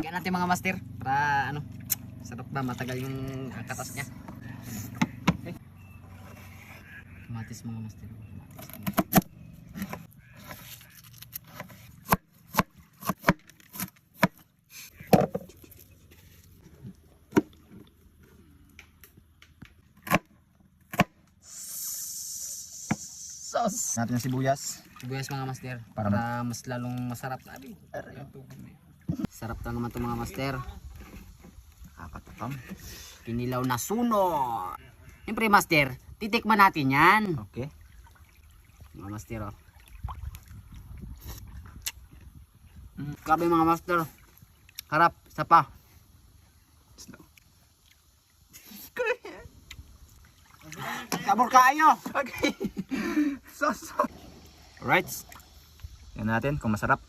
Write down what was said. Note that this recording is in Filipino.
Lagyan natin mga master para ano, sarap ba matagal yung katas niya. Okay. Kamatis mga master. Sauce. Natin yung sibuyas. Sibuyas mga master Para para mas lalong masarap. Sarap na naman 'to mga master. Nakakatakam. Kinilaw na suno. Siyempre master, titikman natin yan. Okay. Mga master oh. Grabe mga master. Harap, isa pa. Slow. Sabor kayo. Okay. Sauce. Alright. Yan natin kung masarap.